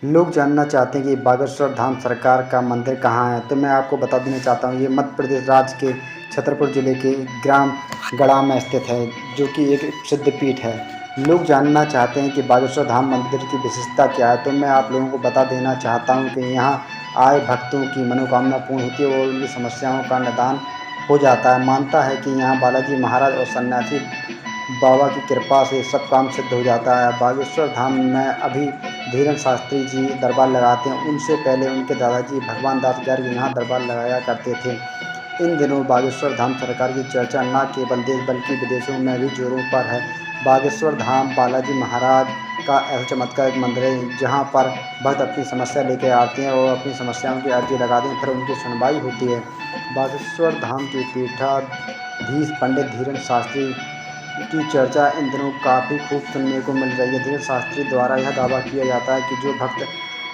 लोग जानना चाहते हैं कि बागेश्वर धाम सरकार का मंदिर कहाँ है, तो मैं आपको बता देना चाहता हूँ। ये मध्य प्रदेश राज्य के छतरपुर जिले के ग्राम गड़ा में स्थित है, जो कि एक सिद्ध पीठ है। लोग जानना चाहते हैं कि बागेश्वर धाम मंदिर की विशेषता क्या है, तो मैं आप लोगों को बता देना चाहता हूँ कि यहाँ आए भक्तों की मनोकामना पूर्ण होती है और उनकी समस्याओं का निदान हो जाता है। मानता है कि यहाँ बालाजी महाराज और सन्यासी बाबा की कृपा से सब काम सिद्ध हो जाता है। बागेश्वर धाम में अभी धीरेन्द्र शास्त्री जी दरबार लगाते हैं। उनसे पहले उनके दादाजी भगवान दास गर्ग यहाँ दरबार लगाया करते थे। इन दिनों बागेश्वर धाम सरकार की चर्चा न केवल देश बल्कि विदेशों में भी जोरों पर है। बागेश्वर धाम बालाजी महाराज का ऐसा चमत्कारिक मंदिर है, जहाँ पर भक्त अपनी समस्या लेकर आते हैं और अपनी समस्याओं की अर्जी लगाते हैं, फिर उनकी सुनवाई होती है। बागेश्वर धाम के पीठाधीश पंडित धीरेन्द्र शास्त्री की चर्चा इन दिनों काफ़ी खूब सुनने को मिल रही है। धीरेन्द्र शास्त्री द्वारा यह दावा किया जाता है कि जो भक्त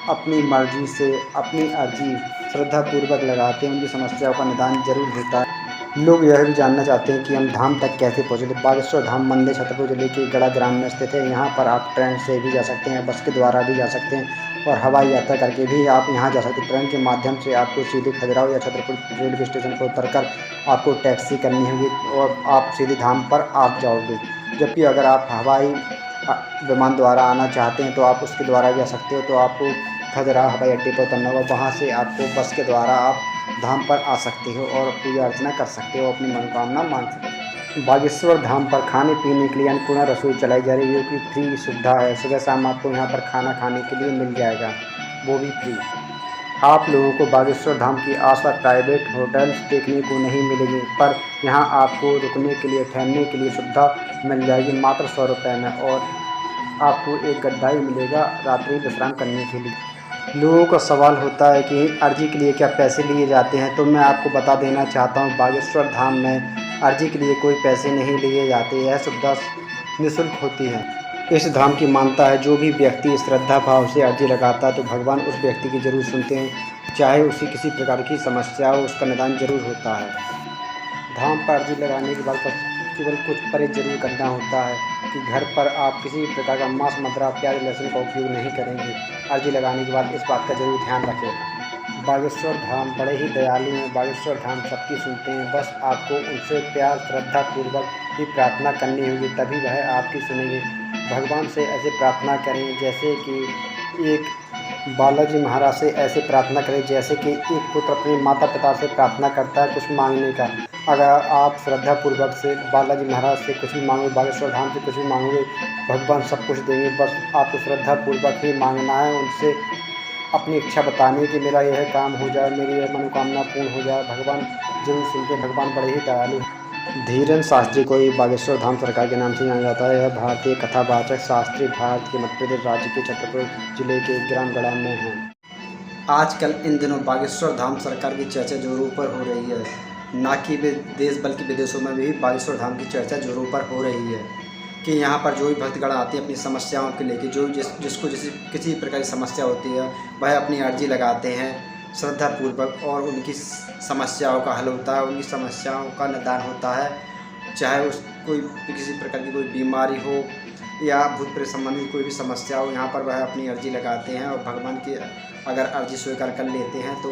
अपनी मर्जी से अपनी अर्जी श्रद्धापूर्वक लगाते हैं, उनकी समस्याओं का निदान जरूर होता है। लोग यह भी जानना चाहते हैं कि हम धाम तक कैसे पहुँचे। बागेश्वर धाम मंदिर छतरपुर जिले के गड़ा ग्राम में स्थित है। यहाँ पर आप ट्रेन से भी जा सकते हैं, बस के द्वारा भी जा सकते हैं और हवाई यात्रा करके भी आप यहाँ जा सकते हैं। ट्रेन के माध्यम से आपको सीधे खजुराहो या छतरपुर रेलवे स्टेशन पर उतरकर आपको टैक्सी करनी होगी और आप सीधे धाम पर आ जाओगे। जबकि अगर आप हवाई विमान द्वारा आना चाहते हैं तो आप उसके द्वारा भी आ सकते हो। तो आपको खजुराहो हवाई अड्डे पर उतरना होगा, वहाँ से आपको बस के द्वारा आप धाम पर आ सकते हो और पूजा अर्चना कर सकते हो, अपनी मनोकामना मांग सकते हो। बागेश्वर धाम पर खाने पीने के लिए अन्नपूर्णा रसोई चलाई जा रही है, जो कि फ्री सुविधा है। सुबह शाम आपको यहाँ पर खाना खाने के लिए मिल जाएगा, वो भी फ्री। आप लोगों को बागेश्वर धाम के आसपास प्राइवेट होटल्स देखने को नहीं मिलेंगे, पर यहाँ आपको रुकने के लिए ठहरने के लिए सुविधा मिल जाएगी मात्र 100 रुपये में, और आपको एक गड्ढा ही मिलेगा रात्रि विश्राम करने के लिए। लोगों का सवाल होता है कि अर्जी के लिए क्या पैसे लिए जाते हैं, तो मैं आपको बता देना चाहता हूँ बागेश्वर धाम में अर्जी के लिए कोई पैसे नहीं लिए जाते। यह सुविधा निःशुल्क होती है। इस धाम की मान्यता है, जो भी व्यक्ति श्रद्धा भाव से अर्जी लगाता है तो भगवान उस व्यक्ति की जरूर सुनते हैं, चाहे उसी किसी प्रकार की समस्या हो, उसका निदान जरूर होता है। धाम पर अर्जी लगाने के बाद केवल कुछ परहेज जरूर करना होता है कि घर पर आप किसी प्रकार का मांस मदिरा प्याज लहसुन का उपयोग नहीं करेंगे। अर्जी लगाने के बाद इस बात का जरूर ध्यान रखें। बागेश्वर धाम बड़े ही दयालु हैं। बागेश्वर धाम सबकी सुनते हैं, बस आपको उनसे प्यार श्रद्धा पूर्वक ही प्रार्थना करनी होगी, तभी वह आपकी सुनेंगे। भगवान से ऐसे प्रार्थना करें जैसे कि एक बालाजी महाराज से ऐसे प्रार्थना करें जैसे कि एक पुत्र अपने माता पिता से प्रार्थना करता है कुछ मांगने का। अगर आप श्रद्धापूर्वक से बालाजी महाराज से कुछ भी मांगोगे, बागेश्वर धाम से कुछ भी मांगोगे, भगवान सब कुछ देंगे। बस आपको श्रद्धापूर्वक ही मांगना है, उनसे अपनी इच्छा बताने कि मेरा यह काम हो जाए, मेरी यह मनोकामना पूर्ण हो जाए। भगवान जरूर सुनते हैं, भगवान बड़े ही दयालु हैं। धीरेन्द्र शास्त्री को ही बागेश्वर धाम सरकार के नाम से जाना जाता है। यह भारतीय कथावाचक शास्त्री भारत के मध्य प्रदेश राज्य के छतरपुर जिले के ग्राम गड़ा में हैं। आजकल इन दिनों बागेश्वर धाम सरकार की चर्चा जोरों पर हो रही है। न कि देश बल्कि विदेशों में भी बागेश्वर धाम की चर्चा जोरों पर हो रही है कि यहाँ पर जो भी भक्तगण आते हैं अपनी समस्याओं के लेके, जो जिसको किसी प्रकार की समस्या होती है, वह अपनी अर्जी लगाते हैं श्रद्धापूर्वक और उनकी समस्याओं का हल होता है, उनकी समस्याओं का निदान होता है। चाहे उस किसी प्रकार की कोई बीमारी हो या भूत प्रेत संबंधित कोई भी समस्या हो, यहाँ पर वह अपनी अर्जी लगाते हैं और भगवान की अगर अर्जी स्वीकार कर लेते हैं तो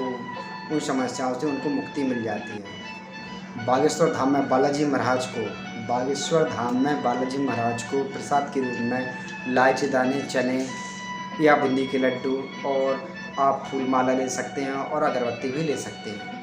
उन समस्याओं से उनको मुक्ति मिल जाती है। बागेश्वर धाम में बालाजी महाराज को प्रसाद के रूप में इलायची दाने, चने या बूंदी के लड्डू और आप फूल माला ले सकते हैं और अगरबत्ती भी ले सकते हैं।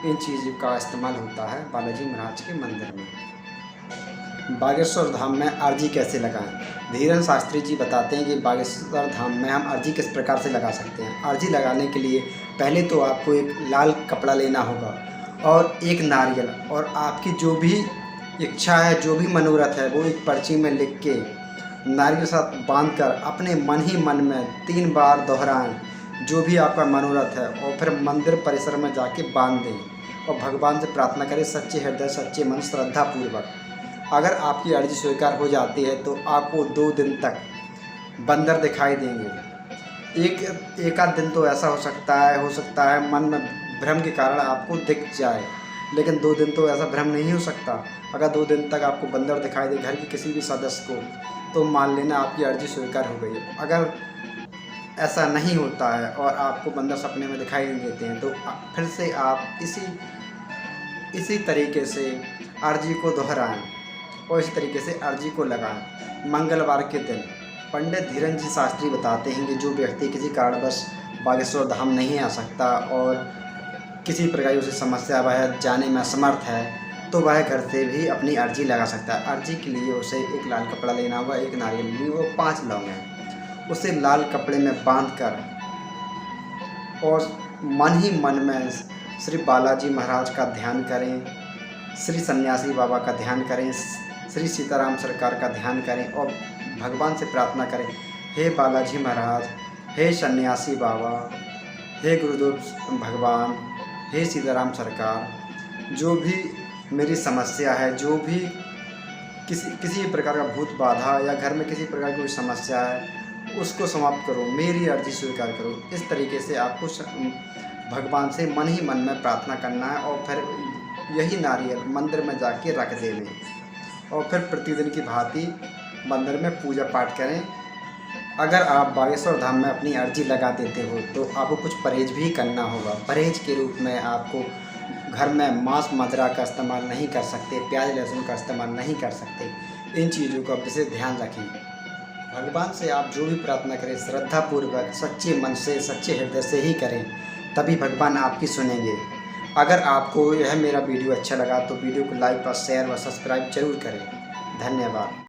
इन चीज़ों का इस्तेमाल होता है बालाजी महाराज के मंदिर में। बागेश्वर धाम में अर्जी कैसे लगाएं? धीरेन्द्र शास्त्री जी बताते हैं कि बागेश्वर धाम में हम अर्जी किस प्रकार से लगा सकते हैं। अर्जी लगाने के लिए पहले तो आपको एक लाल कपड़ा लेना होगा और एक नारियल, और आपकी जो भी इच्छा है, जो भी मनोरथ है, वो एक पर्ची में लिख के नारियल के साथ बांधकर अपने मन ही मन में 3 बार दोहराएं जो भी आपका मनोरथ है, और फिर मंदिर परिसर में जाके बांध दें और भगवान से प्रार्थना करें सच्चे हृदय सच्चे मन श्रद्धापूर्वक। अगर आपकी अर्जी स्वीकार हो जाती है तो आपको 2 दिन तक बंदर दिखाई देंगे। एक आध दिन तो ऐसा हो सकता है मन में भ्रम के कारण आपको दिख जाए, लेकिन 2 दिन तो ऐसा भ्रम नहीं हो सकता। अगर 2 दिन तक आपको बंदर दिखाई दे घर के किसी भी सदस्य को, तो मान लेना आपकी अर्जी स्वीकार हो गई है। अगर ऐसा नहीं होता है और आपको बंदर सपने में दिखाई नहीं देते हैं, तो फिर से आप इसी तरीके से अर्जी को दोहराएं और इसी तरीके से अर्जी को लगाएं। मंगलवार के दिन पंडित धीरज जी शास्त्री बताते हैं कि जो व्यक्ति किसी कारणवश बागेश्वर धाम नहीं आ सकता और किसी प्रकार की उसे समस्या वह जाने में असमर्थ है, तो वह घर से भी अपनी अर्जी लगा सकता है। अर्जी के लिए उसे एक लाल कपड़ा लेना होगा, एक नारियल लिए वो 5 लौंग हैं, उसे लाल कपड़े में बांधकर और मन ही मन में श्री बालाजी महाराज का ध्यान करें, श्री सन्यासी बाबा का ध्यान करें, श्री सीताराम सरकार का ध्यान करें और भगवान से प्रार्थना करें, हे बालाजी महाराज, हे सन्यासी बाबा, हे गुरुदेव भगवान, हे सीताराम सरकार, जो भी मेरी समस्या है, जो भी किसी प्रकार का भूत बाधा या घर में किसी प्रकार की कोई समस्या है, उसको समाप्त करो, मेरी अर्जी स्वीकार करो। इस तरीके से आपको भगवान से मन ही मन में प्रार्थना करना है और फिर यही नारियल मंदिर में जाके रख देने और फिर प्रतिदिन की भांति मंदिर में पूजा पाठ करें। अगर आप बागेश्वर धाम में अपनी अर्जी लगा देते हो तो आपको कुछ परहेज भी करना होगा। परहेज के रूप में आपको घर में मांस मदिरा का इस्तेमाल नहीं कर सकते, प्याज लहसुन का इस्तेमाल नहीं कर सकते। इन चीज़ों का विशेष ध्यान रखें। भगवान से आप जो भी प्रार्थना करें श्रद्धापूर्वक, सच्चे मन से, सच्चे हृदय से ही करें, तभी भगवान आपकी सुनेंगे। अगर आपको यह मेरा वीडियो अच्छा लगा तो वीडियो को लाइक और शेयर व सब्सक्राइब जरूर करें। धन्यवाद।